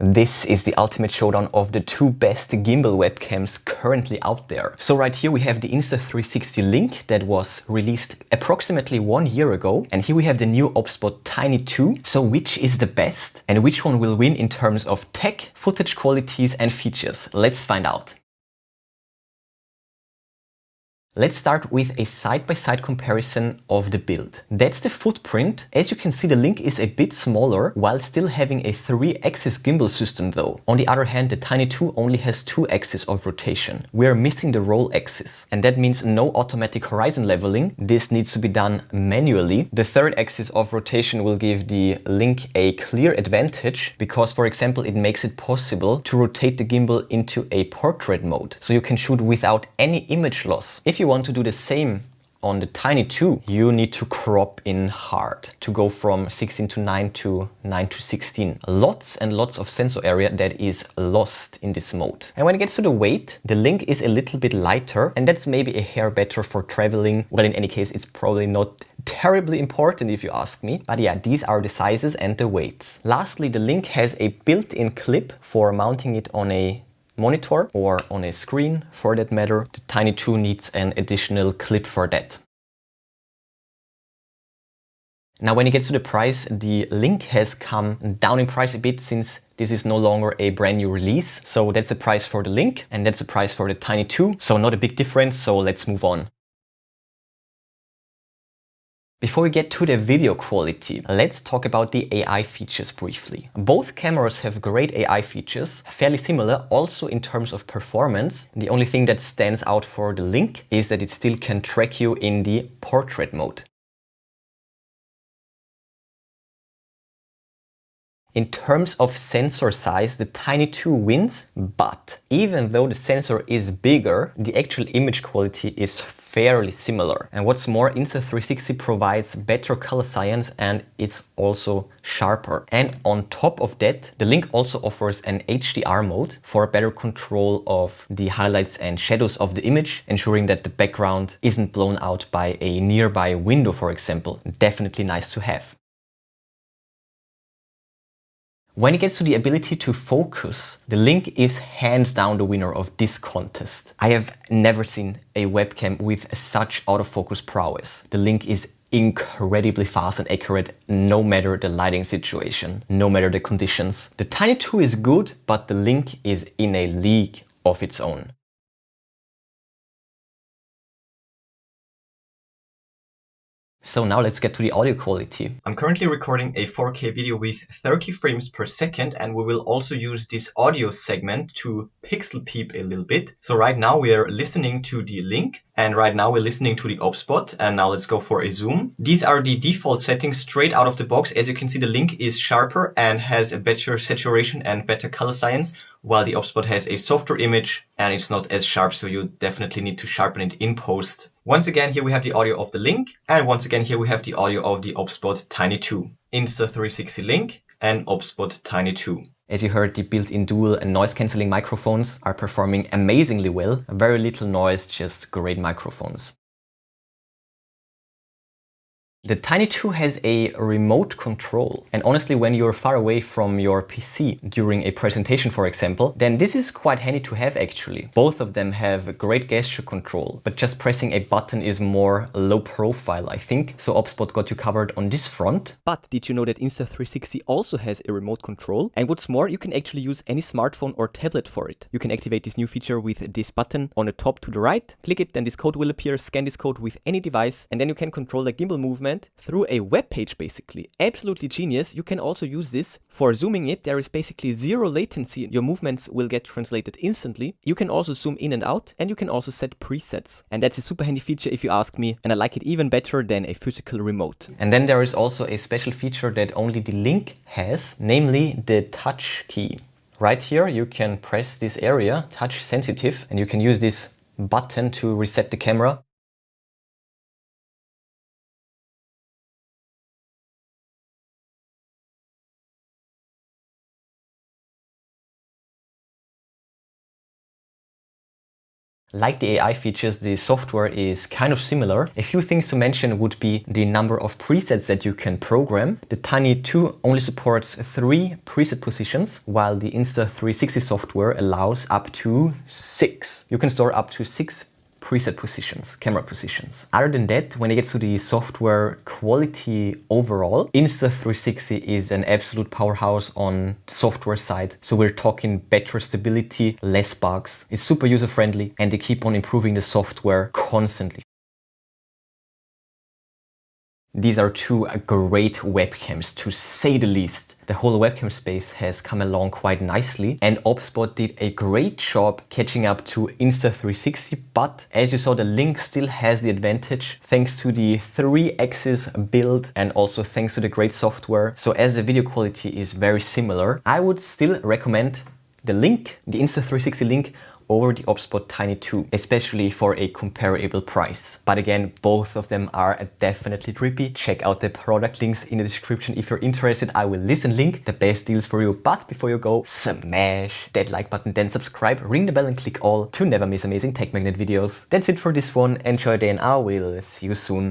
This is the ultimate showdown of the two best gimbal webcams currently out there. So right here we have the Insta360 Link that was released approximately 1 year ago. And here we have the new OBSBOT Tiny 2. So which is the best and which one will win in terms of tech, footage qualities and features? Let's find out. Let's start with a side-by-side comparison of the build. That's the footprint. As you can see, the Link is a bit smaller while still having a 3-axis gimbal system though. On the other hand, the Tiny 2 only has 2 axes of rotation. We are missing the roll axis, and that means no automatic horizon leveling. This needs to be done manually. The 3rd axis of rotation will give the Link a clear advantage because, for example, it makes it possible to rotate the gimbal into a portrait mode. So you can shoot without any image loss. If you want to do the same on the Tiny 2, you need to crop in hard to go from 16:9 to 9:16. Lots and lots of sensor area that is lost in this mode. And when it gets to the weight, the Link is a little bit lighter, and that's maybe a hair better for traveling. Well, in any case, it's probably not terribly important if you ask me. But yeah, these are the sizes and the weights. Lastly, the Link has a built-in clip for mounting it on a monitor or on a screen for that matter. The Tiny 2 needs an additional clip for that. Now when it gets to the price, the Link has come down in price a bit since this is no longer a brand new release. So that's the price for the Link and that's the price for the Tiny 2. So not a big difference, so let's move on. Before we get to the video quality, let's talk about the AI features briefly. Both cameras have great AI features, fairly similar also in terms of performance. The only thing that stands out for the Link is that it still can track you in the portrait mode. In terms of sensor size, the Tiny 2 wins, but even though the sensor is bigger, the actual image quality is fairly similar. And what's more, Insta360 provides better color science and it's also sharper. And on top of that, the Link also offers an HDR mode for better control of the highlights and shadows of the image, ensuring that the background isn't blown out by a nearby window, for example. Definitely nice to have. When it gets to the ability to focus, the Link is hands down the winner of this contest. I have never seen a webcam with such autofocus prowess. The Link is incredibly fast and accurate no matter the lighting situation, no matter the conditions. The Tiny 2 is good, but the Link is in a league of its own. So now let's get to the audio quality. I'm currently recording a 4K video with 30 frames per second, and we will also use this audio segment to pixel peep a little bit. So right now we are listening to the Link, and right now we're listening to the OBSBOT, and now let's go for a zoom. These are the default settings straight out of the box. As you can see, the Link is sharper and has a better saturation and better color science, while the OBSBOT has a softer image and it's not as sharp, so you definitely need to sharpen it in post. Once again, here we have the audio of the Link, and once again here we have the audio of the OBSBOT Tiny 2. Insta360 Link and OBSBOT Tiny 2. As you heard, the built-in dual and noise-cancelling microphones are performing amazingly well. Very little noise, just great microphones. The Tiny 2 has a remote control, and honestly, when you're far away from your PC during a presentation, for example, then this is quite handy to have actually. Both of them have great gesture control, but just pressing a button is more low profile, I think. So OBSBOT got you covered on this front. But did you know that Insta360 also has a remote control? And what's more, you can actually use any smartphone or tablet for it. You can activate this new feature with this button on the top to the right. Click it, then this code will appear. Scan this code with any device, and then you can control the gimbal movement through a web page basically. Absolutely genius. You can also use this for zooming it. There is basically zero latency. Your movements will get translated instantly. You can also zoom in and out, and you can also set presets. And that's a super handy feature if you ask me, and I like it even better than a physical remote. And then there is also a special feature that only the Link has, namely the touch key. Right here you can press this area, touch sensitive, and you can use this button to reset the camera. Like the AI features, the software is kind of similar. A few things to mention would be the number of presets that you can program. The Tiny 2 only supports 3 preset positions, while the Insta360 software allows up to 6. You can store up to 6 preset positions, camera positions. Other than that, when it gets to the software quality overall, Insta360 is an absolute powerhouse on software side. So we're talking better stability, less bugs. It's super user friendly and they keep on improving the software constantly. These are two great webcams, to say the least. The whole webcam space has come along quite nicely and OBSBOT did a great job catching up to Insta360, but as you saw, the Link still has the advantage thanks to the 3-axis build and also thanks to the great software. So as the video quality is very similar, I would still recommend the Link, the Insta360 Link, over the OBSBOT Tiny 2, especially for a comparable price. But again, both of them are definitely trippy. Check out the product links in the description if you're interested. I will list and link the best deals for you. But before you go, smash that like button, then subscribe, ring the bell and click all to never miss amazing TechMagnet videos. That's it for this one. Enjoy your day and I will see you soon.